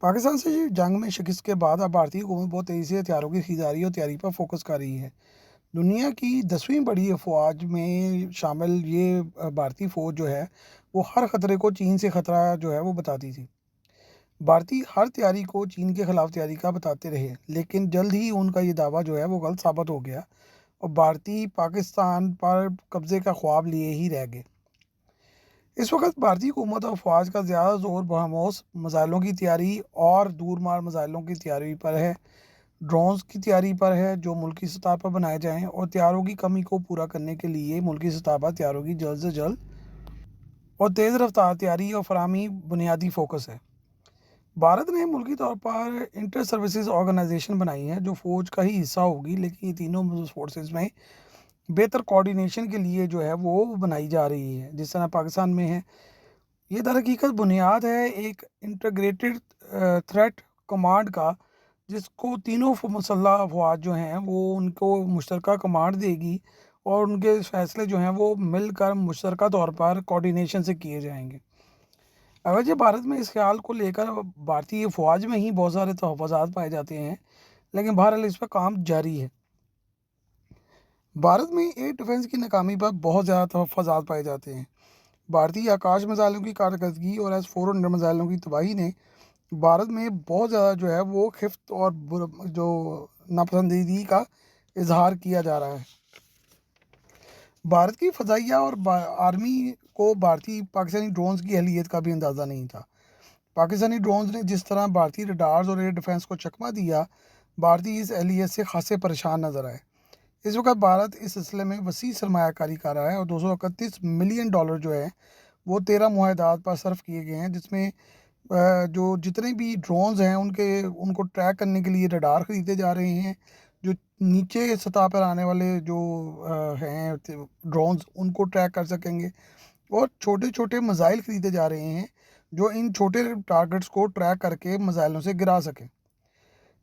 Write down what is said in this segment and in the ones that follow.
پاکستان سے جنگ میں شکست کے بعد اب بھارتی حکومت بہت تیزی سے ہتھیاروں کی خریداری اور تیاری پر فوکس کر رہی ہے۔ دنیا کی 10ویں بڑی افواج میں شامل یہ بھارتی فوج جو ہے وہ ہر خطرے کو چین سے خطرہ جو ہے وہ بتاتی تھی۔ بھارتی ہر تیاری کو چین کے خلاف تیاری کا بتاتے رہے، لیکن جلد ہی ان کا یہ دعویٰ جو ہے وہ غلط ثابت ہو گیا اور بھارتی پاکستان پر قبضے کا خواب لیے ہی رہ گئے۔ اس وقت بھارتی حکومت اور افواج کا زیادہ زور برہموس میزائلوں کی تیاری اور دور مار میزائلوں کی تیاری پر ہے، ڈرونز کی تیاری پر ہے جو ملکی سطح پر بنائے جائیں، اور طیاروں کی کمی کو پورا کرنے کے لیے ملکی سطح پر طیاروں کی جلد سے جلد اور تیز رفتار تیاری اور فراہمی بنیادی فوکس ہے۔ بھارت نے ملکی طور پر انٹر سروسز آرگنائزیشن بنائی ہے جو فوج کا ہی حصہ ہوگی، لیکن یہ تینوں فورسز میں بہتر کوارڈینیشن کے لیے جو ہے وہ بنائی جا رہی ہے، جس طرح پاکستان میں ہے۔ یہ در حقیقت بنیاد ہے ایک انٹیگریٹڈ تھریٹ کمانڈ کا، جس کو تینوں مسلح افواج جو ہیں وہ ان کو مشترکہ کمانڈ دے گی اور ان کے فیصلے جو ہیں وہ مل کر مشترکہ طور پر کوارڈینیشن سے کیے جائیں گے۔ اگرچہ بھارت میں اس خیال کو لے کر بھارتی افواج میں ہی بہت سارے تحفظات پائے جاتے ہیں، لیکن بہرحال اس پر کام جاری ہے۔ بھارت میں ایئر ڈیفنس کی ناکامی پر بہت زیادہ تحفظات پائے جاتے ہیں۔ بھارتی آکاش میزائلوں کی کارکردگی اور S-400 میزائلوں کی تباہی نے بھارت میں بہت زیادہ جو ہے وہ خفت اور جو ناپسندیدگی کا اظہار کیا جا رہا ہے۔ بھارت کی فضائیہ اور آرمی کو پاکستانی ڈرونز کی اہلیت کا بھی اندازہ نہیں تھا۔ پاکستانی ڈرونز نے جس طرح بھارتی ریڈارز اور ایئر ڈیفنس کو چکمہ دیا، بھارتی اس اہلیت سے خاصے پریشان نظر آئے۔ اس وقت بھارت اس سلسلے میں وسیع سرمایہ کاری کر رہا ہے اور $231 ملین جو ہے وہ 13 معاہدات پر صرف کیے گئے ہیں، جس میں جو جتنے بھی ڈرونز ہیں ان کو ٹریک کرنے کے لیے ریڈار خریدے جا رہے ہیں، جو نیچے سطح پر آنے والے جو ہیں ڈرونز ان کو ٹریک کر سکیں گے، اور چھوٹے چھوٹے میزائل خریدے جا رہے ہیں جو ان چھوٹے ٹارگٹس کو ٹریک کر کے میزائلوں سے گرا سکیں۔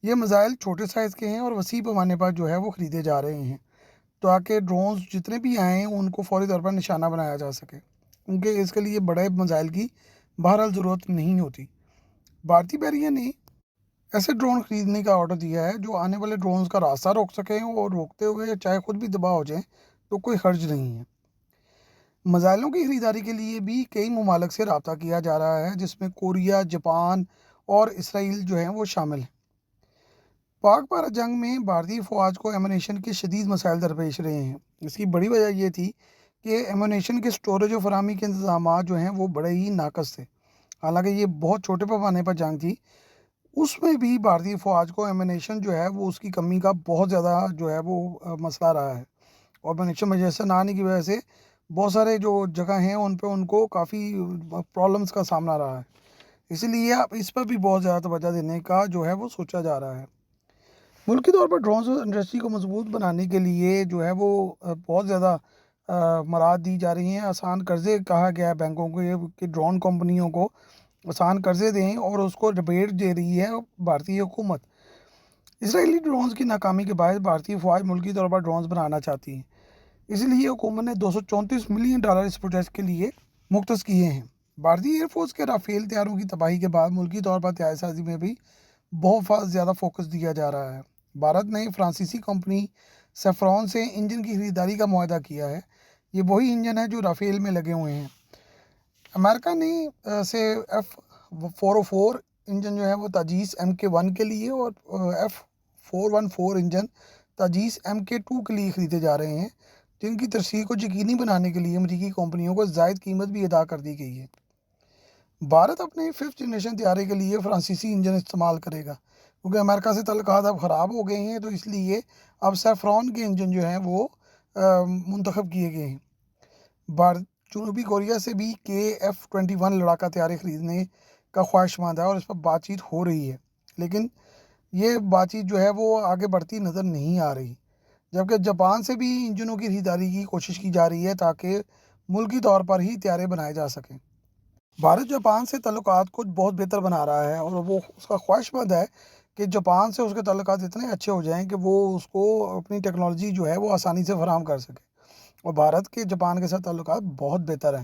یہ میزائل چھوٹے سائز کے ہیں اور وسیع پیمانے پر جو ہے وہ خریدے جا رہے ہیں تاکہ ڈرونز جتنے بھی آئیں ان کو فوری طور پر نشانہ بنایا جا سکے، کیونکہ اس کے لیے بڑے میزائل کی بہرحال ضرورت نہیں ہوتی۔ بھارتی بحریہ نے ایسے ڈرون خریدنے کا آرڈر دیا ہے جو آنے والے ڈرونز کا راستہ روک سکیں، اور روکتے ہوئے چاہے خود بھی تباہ ہو جائیں تو کوئی حرج نہیں ہے۔ میزائلوں کی خریداری کے لیے بھی کئی ممالک سے رابطہ کیا جا رہا ہے، جس میں کوریا، جاپان اور اسرائیل جو ہیں وہ شامل ہیں۔ پاک بھارت جنگ میں بھارتی فوج کو ایمونیشن کے شدید مسائل درپیش رہے ہیں۔ اس کی بڑی وجہ یہ تھی کہ ایمونیشن کے سٹوریج و فراہمی کے انتظامات جو ہیں وہ بڑے ہی ناقص تھے۔ حالانکہ یہ بہت چھوٹے پیمانے پر جنگ تھی، اس میں بھی بھارتی فوج کو ایمونیشن جو ہے وہ اس کی کمی کا بہت زیادہ جو ہے وہ مسئلہ رہا ہے، اور ایمونیشن میسر نہ آنے کی وجہ سے بہت سارے جو جگہ ہیں ان پہ ان کو کافی پرابلمس کا سامنا رہا ہے۔ اسی لیے اب اس پر بھی بہت زیادہ توجہ دینے کا جو ہے وہ سوچا جا رہا ہے۔ ملکی طور پر ڈرونز انڈسٹری کو مضبوط بنانے کے لیے جو ہے وہ بہت زیادہ مراعات دی جا رہی ہیں۔ آسان قرضے کہا گیا ہے بینکوں کو کہ ڈرون کمپنیوں کو آسان قرضے دیں، اور اس کو ریبیٹ دے رہی ہے بھارتی حکومت۔ اسرائیلی ڈرونز کی ناکامی کے باعث بھارتی فوج ملکی طور پر ڈرونز بنانا چاہتی ہے، اس لیے حکومت نے $234 ملین اس پروجیکٹ کے لیے مختص کیے ہیں۔ بھارتی ایئر فورس کے رافیل طیاروں کی تباہی کے بعد ملکی طور پر طیارہ سازی میں بھی بہت زیادہ فوکس دیا جا رہا ہے۔ بھارت نے فرانسیسی کمپنی سیفرون سے انجن کی خریداری کا معاہدہ کیا ہے۔ یہ وہی انجن ہے جو رافیل میں لگے ہوئے ہیں۔ امریکہ نے سے F404 انجن جو ہے وہ تاجس Mk1 کے لیے اور F414 انجن تاجس Mk2 کے لیے خریدے جا رہے ہیں، جن کی ترسیل کو یقینی بنانے کے لیے امریکی کمپنیوں کو زائد قیمت بھی ادا کر دی گئی ہے۔ بھارت اپنے 5th جنریشن طیارے کے لیے فرانسیسی انجن استعمال کرے گا، کیونکہ امریکہ سے تعلقات اب خراب ہو گئے ہیں، تو اس لیے اب سیفرون کے انجن جو ہیں وہ منتخب کیے گئے ہیں۔ جنوبی کوریا سے بھی KF-21 لڑاکا طیارے خریدنے کا خواہشمند ہے اور اس پر بات چیت ہو رہی ہے، لیکن یہ بات چیت جو ہے وہ آگے بڑھتی نظر نہیں آ رہی۔ جبکہ جاپان سے بھی انجنوں کی خریداری کی کوشش کی جا رہی ہے تاکہ ملکی طور پر ہی طیارے بنائے جا سکیں۔ بھارت جاپان سے تعلقات کو بہت بہتر بنا رہا ہے، اور وہ اس کا خواہشمند ہے کہ جاپان سے اس کے تعلقات اتنے اچھے ہو جائیں کہ وہ اس کو اپنی ٹیکنالوجی جو ہے وہ آسانی سے فراہم کر سکے، اور بھارت کے جاپان کے ساتھ تعلقات بہت بہتر ہیں۔